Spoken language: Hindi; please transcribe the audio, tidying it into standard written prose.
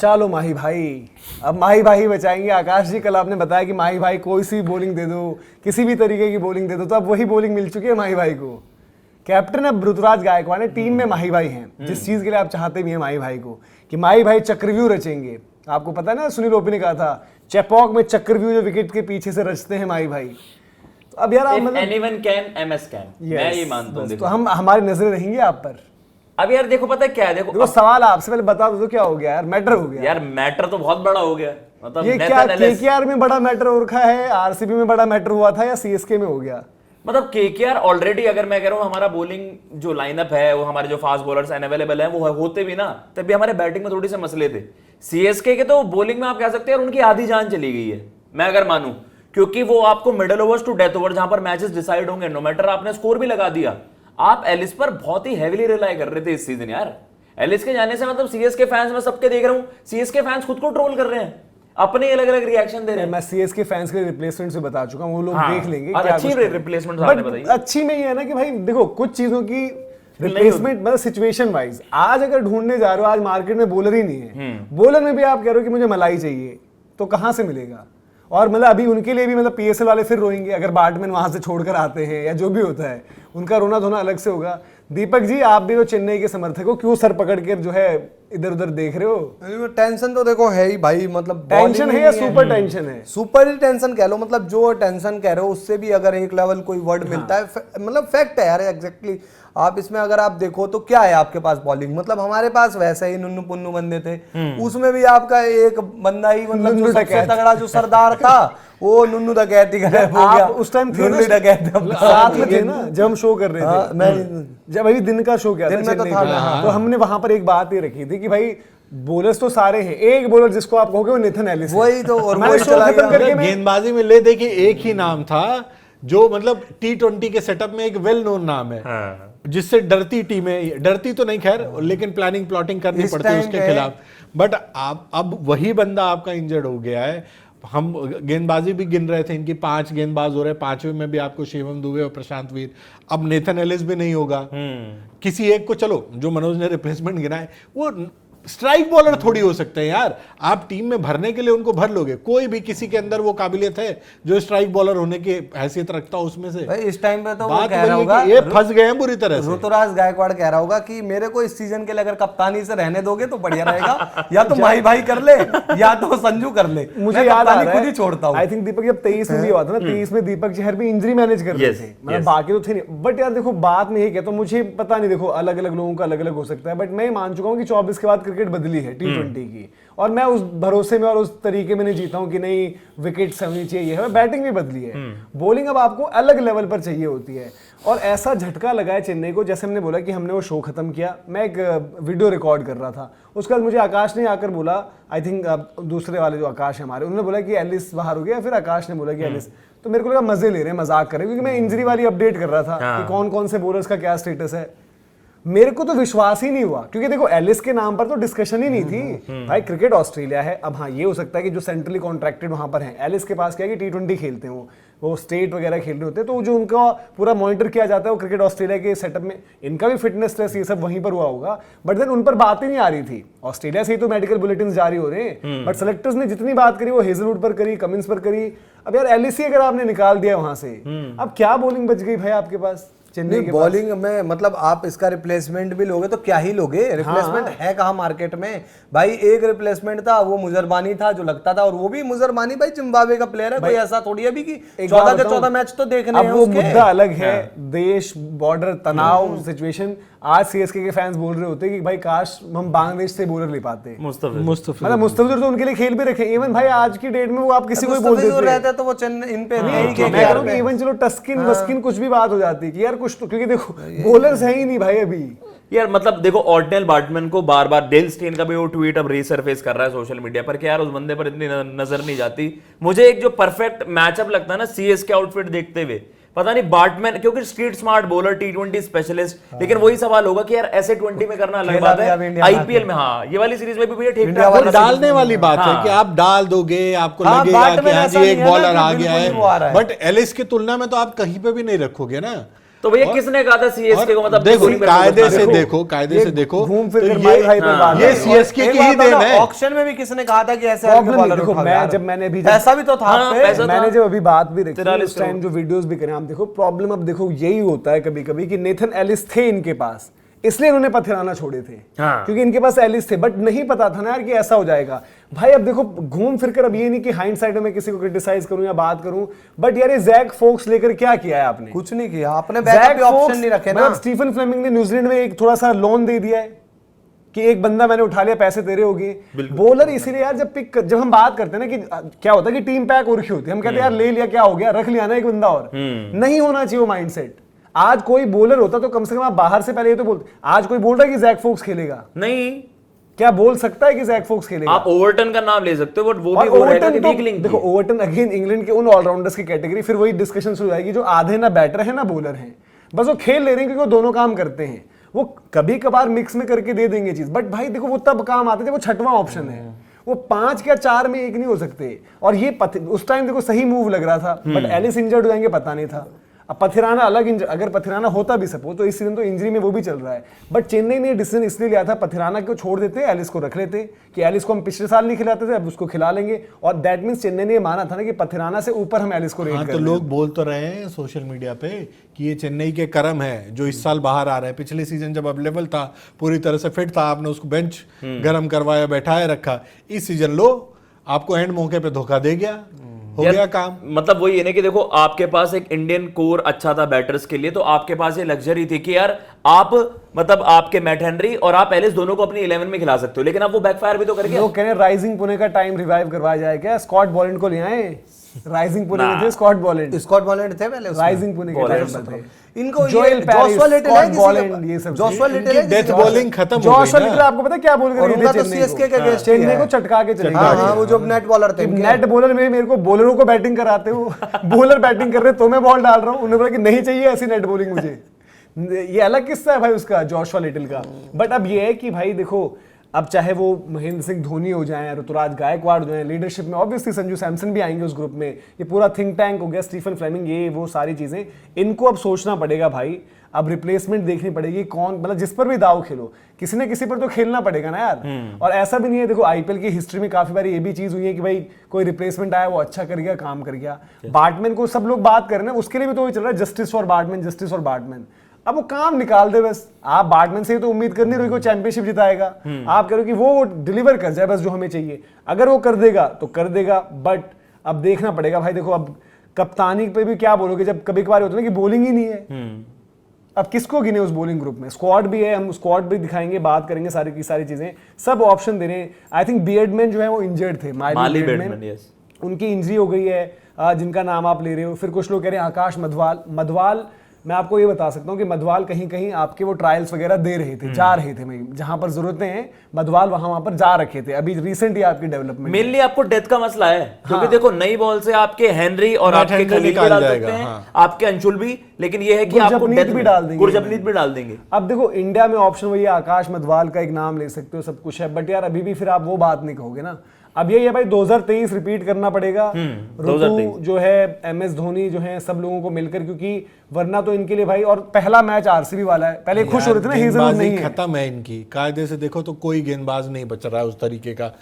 बचा लो माही भाई, अब माही भाई बचाएंगे। आकाश जी कल आपने बताया कि माही भाई कोई सी बॉलिंग दे दो, किसी भी तरीके की बॉलिंग दे दो, तो अब वही बॉलिंग मिल चुकी है माही भाई को। कैप्टन अब ऋतुराज गायकवाड़ है, टीम में माही भाई हैं, जिस चीज के लिए आप चाहते भी हैं माही भाई को कि माही भाई चक्रव्यूह रचेंगे। आपको पता है ना, सुनील ओपी ने कहा था चेपॉक में चक्रव्यूह जो विकेट के पीछे से रचते हैं माही भाई। तो अब यार मतलब एनीवन कैन एमएस कैन, मैं ये मानता हूं। तो हम हमारी नजरें रहेंगी आप पर। अब यार देखो पता है क्या है, देखो सवाल आपसे पहले बता दो तो क्या हो गया यार, मैटर हो गया यार, मैटर तो बहुत बड़ा हो गया। मतलब ये क्या केकेआर में बड़ा मैटर हो रखा है, आरसीबी में बड़ा मैटर हुआ था, या सीएसके में हो गया? मतलब केकेआर ऑलरेडी, अगर मैं कह रहा हूँ हमारा बॉलिंग जो लाइनअप है, वो हमारे जो फास्ट बॉलर्स अवेलेबल है वो होते भी ना, तब भी हमारे बैटिंग में थोड़ी से मसले थे। सीएसके के तो बॉलिंग में आप कह सकते हैं उनकी आधी जान चली गई है, मैं अगर मानूं, क्योंकि वो आपको middle overs to death over जहां पर मैचेस डिसाइड होंगे, नो मैटर आपने स्कोर भी लगा दिया, आप एलिस पर बहुत ही हेवीली रिलाई कर रहे थे इस सीजन यार। एलिस के जाने से मतलब सीएसके फैंस में सबके देख रहा हूं, सीएसके फैंस खुद को ट्रोल कर रहे हैं, अपने अलग अलग रिएक्शन दे रहे हैं। मैं सीएसके फैंस के रिप्लेसमेंट से बता चुका हूं, वो लोग देख लेंगे। और अच्छी रिप्लेसमेंट आपने बताई, अच्छी में ये है ना कि भाई देखो कुछ चीजों की रिप्लेसमेंट मतलब सिचुएशन वाइज, आज अगर ढूंढने जा रहे हो, आज मार्केट में बॉलर ही नहीं है, बॉलर में भी आप कह रहे हो कि मुझे मलाई चाहिए, तो कहां से मिलेगा? और मतलब अभी उनके लिए भी मतलब पीएसएल वाले फिर रोएंगे अगर बैटमैन वहां से छोड़कर आते हैं, या जो भी होता है उनका रोना धोना अलग से होगा। दीपक जी आप भी तो चेन्नई के समर्थक हो, क्यों सर पकड़ कर जो है इधर उधर देख रहे हो? टेंशन तो देखो है ही भाई, मतलब टेंशन है या सुपर टेंशन है? सुपर ही टेंशन कह लो, मतलब जो टेंशन कह रहे हो उससे भी अगर एक लेवल कोई वर्ड मिलता है, मतलब फैक्ट है यार एग्जैक्टली। आप इसमें अगर आप देखो तो क्या है आपके पास बॉलिंग, मतलब हमारे पास वैसे ही नुन्नू पुन्नू बंदे थे, उसमें भी आपका एक बंदा ही मतलब जो सबसे तगड़ा जो सरदार था वो नुन्नू डकैती गायब हो गया। उस टाइम साथ में थे ना जब हम शो कर रहे थे, मैं जब अभी दिन का शो किया था चेन्नई का, तो हमने वहां पर एक बात ये रखी थी कि भाई बॉलर्स तो सारे हैं, एक बॉलर जिसको आप कहोगे वो नेथन एलिस, वही तो। और मैं शो खत्म करके गेंदबाजी में ले देखिए एक ही नाम था जो मतलब T20 के सेटअप में एक वेल नोन नाम है, जिससे डरती टीमें, डरती तो नहीं खैर, लेकिन प्लानिंग प्लॉटिंग करनी पड़ती है उसके खिलाफ। बट अब वही बंदा आपका इंजर्ड हो गया है। हम गेंदबाजी भी गिन रहे थे, इनकी 5 गेंदबाज हो रहे, 5वें में भी आपको शिवम दुबे और प्रशांत वीर, अब नेथन एलिस भी नहीं होगा। किसी एक को, चलो जो मनोज ने रिप्लेसमेंट गिना है वो स्ट्राइक बॉलर थोड़ी हो सकते हैं यार, आप टीम में भरने के लिए उनको भर लोगे, कोई भी किसी के अंदर वो काबिलियत है जो स्ट्राइक बॉलर होने की हैसियत रखता हो उसमें से। भाई इस टाइम पे तो बात वो कह रहा होगा ये फंस गए हैं बुरी तरह से। ऋतुराज गायकवाड़ कह रहा होगा कि मेरे को इस सीजन के लिए अगर कप्तानी से रहने दोगे तो बढ़िया रहेगा, या तो माही भाई कर ले या तो संजू कर ले, मुझे याद आ रहा है खुद ही छोड़ता हूं। आई थिंक दीपक जब 23 में भी हुआ था ना, 23 में दीपक चहर भी इंजरी मैनेज कर रहे थे, मतलब बाकी तो थे नहीं। बट यार देखो बात में ये कहता हूं, मुझे पता नहीं, देखो अलग अलग लोगों का अलग अलग हो सकता है, बट मैं मान चुका हूं कि 24 के बाद क्रिकेट बदली है T20 की, और मैं उस भरोसे में और उस तरीके में नहीं जीता हूं कि नहीं विकेट्स होनी चाहिए है, बैटिंग भी बदली है, बॉलिंग अब आपको अलग लेवल पर चाहिए होती है। और ऐसा झटका लगा है चेन्नई को, जैसे हमने बोला कि हमने वो शो खत्म किया, मैं एक वीडियो रिकॉर्ड कर रहा था, उसके बाद मुझे आकाश ने आकर बोला, आई थिंक दूसरे वाले जो आकाश है हमारे, उन्होंने बोला कि एलिस बाहर हो गया, फिर आकाश ने बोला कि एलिस, तो मेरे को लगा मजे ले रहे हैं, मजाक कर रहे हैं, क्योंकि मैं इंजरी वाली अपडेट कर रहा था कि कौन कौन से बॉलर्स का क्या स्टेटस है। मेरे को तो विश्वास ही नहीं हुआ, क्योंकि देखो एलिस के नाम पर तो डिस्कशन ही नहीं थी भाई, क्रिकेट ऑस्ट्रेलिया है। अब हाँ ये हो सकता है कि जो सेंट्रली कॉन्ट्रैक्टेड वहां पर है, एलिस के पास क्या है कि T20 खेलते हैं, वो स्टेट वगैरह खेल रहे होते हैं, तो जो उनका पूरा मॉनिटर किया जाता है वो क्रिकेट ऑस्ट्रेलिया के सेटअप में, इनका भी फिटनेस टेस्ट ये सब वहीं पर हुआ होगा, बट देन उन पर बात ही नहीं आ रही थी। ऑस्ट्रेलिया से ही तो मेडिकल बुलेटिन जारी हो रहे हैं, बट सेलेक्टर्स ने जितनी बात करी वो हेजलवुड पर करी, कमिंस पर करी। अब यार एलिस ही अगर आपने निकाल दिया वहां से, अब क्या बॉलिंग बच गई भाई आपके पास चेन्नई के बॉलिंग में? मतलब आप इसका रिप्लेसमेंट भी लोगे तो क्या ही लोगे, रिप्लेसमेंट है कहाँ मार्केट में भाई। एक रिप्लेसमेंट था वो मुजरबानी था जो लगता था, और वो भी मुजरबानी भाई जिम्बाब्वे का प्लेयर है, कोई ऐसा थोड़ी है भी कि 14 के 14 मैच तो देखने हैं उसके। मुद्दा अलग है, देश बॉर्डर तनाव सिचुएशन। आज सीएसके के फैंस बोल रहे होते कि भाई काश हम बांग्लादेश से बॉलर ले पाते, मुस्तफिजुर तो उनके लिए खेल भी रखे। इवन भाई आज की डेट में वो आप किसी को बोल देते रहता है तो वो चेन्नई इन पे नहीं, इवन चलो टस्किन वस्किन कुछ भी बात हो जाती है कि यार कुछ तो, क्योंकि देखो बॉलर्स है ही नहीं भाई अभी यार। मतलब देखो ऑर्डिनल बैट्समैन को बार बार डेल स्टेन का भी वो ट्वीट अब रीसरफेस कर रहा है सोशल मीडिया पर कि यार उस बंदे पर इतनी नजर नहीं जाती। मुझे एक जो परफेक्ट मैचअप लगता है ना सीएसके आउटफिट देखते हुए, पता नहीं बैट्समैन, क्योंकि street smart bowler, T20 specialist, लेकिन वही सवाल होगा कि यार ऐसे 20 में करना अलग बात है, आईपीएल में हाँ ये वाली सीरीज में भी भैया ठीक ठाक डालने वाली बात है कि आप डाल दोगे, आपको लगेगा कि हाँ जी एक बॉलर आ गया है, बट एलिस की तुलना में तो आप कहीं पे भी नहीं रखोगे ना। तो भैया किसने कहा था सीएसके को मतलब देखो bowling पे कायदे focus से करना? देखो घूम फिर तो कर भाई भाई पे बात ये है। सीएसके की ही देन है। ऑक्शन में भी किसने कहा था कि ऐसे प्रॉब्लम बॉलर देखो, उठाओ मैं यार? जब मैंने अभी ऐसा भी तो था हाँ, आप पे। पैसा मैंने था। जब अभी बात भी रखी 43 उस टाइम जो वीडियोस भी करें आप देखो, प्रॉब्लम अब देखो यही होता है कभी कभी कि नेथन एलिस थे इनके पास, इसलिए इन्होंने पथिराना छोड़े थे। हाँ। क्योंकि इनके पास एलिस थे, बट नहीं पता था ना यार कि ऐसा हो जाएगा। भाई अब देखो घूम फिर कर, अब ये नहीं कि हाइंडसाइड में किसी को क्रिटिसाइज करूं या बात करूं, बट यार ये जैक फोक्स लेकर क्या किया है आपने? कुछ नहीं किया आपने, बैकअप ऑप्शन फोक्स, नहीं रखे ना। मतलब स्टीफन फ्लेमिंग ने न्यूजीलैंड में एक थोड़ा सा लोन दे दिया है कि एक बंदा मैंने उठा लिया, पैसे तेरे हो गए। बॉलर इसीलिए यार जब हम बात करते हैं ना कि क्या होता है कि टीम पैक हो रखी होती है, हम कहते हैं यार ले लिया क्या हो गया, रख लिया ना एक बंदा और। नहीं होना चाहिए वो माइंडसेट। आज कोई बॉलर होता तो कम से कम आप बाहर से पहले ये तो बोलते। आज कोई बोल रहा है कि जैक फोक्स खेलेगा, नहीं क्या बोल सकता है कि जैक फोक्स खेलेगा? आप ओवरटन का नाम ले सकते हो, बट वो और भी वो रहेगा ओवरटन कि तो वीक लिंक देखो, ओवरटन अगेन इंग्लैंड के उन ऑलराउंडर्स की कैटेगरी, फिर वही डिस्कशन शुरू हो जाएगी जो आधे ना बैटर है ना बॉलर हैं, बस वो खेल ले रहे हैं क्योंकि वो दोनों काम करते हैं। वो कभी कभार मिक्स में करके दे देंगे चीज, बट भाई देखो वो तब काम आता है जब वो छठवां ऑप्शन है। वो 5 या 4 में एक नहीं हो सकते। और ये उस टाइम देखो सही मूव लग रहा था, बट एलिस इंजर्ड हो जाएंगे पता नहीं था। अब पथिराना अलग अगर पथिराना होता भी सपोज तो इस सीजन तो इंजरी में वो भी चल रहा है, बट चेन्नई ने डिसीजन इसलिए लिया था पथिराना को छोड़ देते, एलिस को रख लेते कि एलिस को हम पिछले साल नहीं खिलाते थे, अब उसको खिला लेंगे। और दैट मींस चेन्नई ने ये माना था ना कि पथिराना से ऊपर हम एलिस को रेट हाँ, कर तो रहे हैं। लोग बोल तो रहे हैं सोशल मीडिया पे कि ये चेन्नई के करम है जो इस साल बाहर आ रहा है। पिछले सीजन जब अवेलेबल था, पूरी तरह से फिट था, आपने उसको बेंच गर्म करवाया, बैठाए रखा। इस सीजन लो आपको एंड मौके पे धोखा दे गया, हो गया काम। मतलब वही है ना कि देखो आपके पास एक इंडियन कोर अच्छा था बैटर्स के लिए, तो आपके पास ये लग्जरी थी कि यार आप मतलब आपके मैट हेनरी और आप एलिस दोनों को अपनी 11 में खिला सकते हो, लेकिन अब वो बैकफायर भी तो करके। लोग कह रहे हैं राइजिंग पुणे का टाइम रिवाइव करवाया जाए क्या? स्कॉट बॉलैंड को ले आए। राइजिंग पुणे में थे स्कॉट बॉलैंड, स्कॉट बॉलैंड थे पहले उसमें। राइजिंग पुणे के टाइम पर थे। इनको जोएल ये पैरिस, जोशुआ लिटिल है स्कॉट किसी बॉलैंड, ये के सब जोशुआ थे। लिटिल है डेथ किसी के बॉलिंग खत्म हो जोशुआ गई लिटिल ना। आपको पता है क्या बोल और कर उनका रहे तो थे? सीएसके के अगेंस्ट ही चेन्नई है। को चटका के चले हाँ गए। हाँ, वो जो नेट बॉलर थे उनके। नेट बॉलर में मेरे को बॉलरों को बैटिंग कराते हो, बॉलर बैटिंग कर रहे तो मैं बॉल डाल रहा हूँ। उन्होंने बोला कि नहीं चाहिए ऐसी नेट बॉलिंग मुझे। ये अलग किस्सा है भाई उसका, जोशुआ लिटिल का। बट अब ये है कि भाई देखो, अब चाहे वो महेंद्र सिंह धोनी हो जाए, ऋतुराज गायकवाड़ हो जाए, लीडरशिप में ऑब्वियसली संजू सैमसन भी आएंगे उस ग्रुप में। ये पूरा थिंक टैंक हो गया, स्टीफन फ्लेमिंग, ये वो सारी चीजें, इनको अब सोचना पड़ेगा भाई। अब रिप्लेसमेंट देखनी पड़ेगी कौन, मतलब जिस पर भी दाव खेलो, किसी न किसी पर तो खेलना पड़ेगा ना यार। और ऐसा भी नहीं है, देखो आईपीएल की हिस्ट्री में काफी बार ये भी चीज हुई है कि भाई कोई रिप्लेसमेंट आया, वो अच्छा कर गया, काम कर गया। बार्टमैन को सब लोग बात कर रहे हैं, उसके लिए भी तो वही चल रहा है, justice for Baartman, justice for Baartman. अब वो काम निकाल दे बस। आप बार्टमैन से ही तो उम्मीद करनी रही को चैंपियनशिप जिताएगा। आप करो कि वो डिलीवर कर जाए बस जो हमें चाहिए। अगर वो कर देगा तो कर देगा, बट अब देखना पड़ेगा भाई। देखो अब कप्तानी पे भी क्या बोलोगे जब कभी कभार होता है ना कि बॉलिंग ही नहीं है। अब किसको गिने उस बॉलिंग ग्रुप में? स्क्वाड भी है, हम स्क्वाड भी दिखाएंगे, बात करेंगे सारी की सारी चीजें, सब ऑप्शन दे रहे हैं। आई थिंक बियर्डमैन जो है वो इंजर्ड थे, माली बियर्डमैन, यस। उनकी इंजरी हो गई है, जिनका नाम आप ले रहे हो। फिर कुछ लोग कह रहे हैं आकाश मधवाल। मैं आपको ये बता सकता हूँ कि मधवाल कहीं कहीं आपके वो ट्रायल्स वगैरह दे रहे थे, जा रहे थे, जहां पर जरूरतें हैं मधवाल वहां पर जा रखे थे। अभी रिसेंट ही आपकी डेवलपमेंट मेनली आपको डेथ का मसला है, क्योंकि देखो नई बॉल से आपके हेनरी और मैट आपके हेनरी खलील भी निकाल डाल जाएगा, सकते हैं, हाँ। आपके अंशुल भी, लेकिन ये है कि आपको गुरजपनीत डेथ भी डाल देंगे। गुरजपनीत भी डाल देंगे। अब देखो इंडिया में ऑप्शन वही है, आकाश मधवाल का एक नाम ले सकते हो, सब कुछ है, बट यार अभी भी फिर आप वो बात नहीं कहोगे ना। अब ये है भाई 2023 रिपीट करना पड़ेगा। ऋतु जो है, एमएस धोनी जो है, सब लोगों को मिलकर, क्योंकि वरना तो इनके लिए भाई, और पहला मैच आरसीबी वाला है। पहले खुश हो रहे थे ना, हेजलवुड नहीं है। खत्म है इनकी। कायदे से देखो तो कोई गेंदबाज नहीं बच रहा है उस तरीके का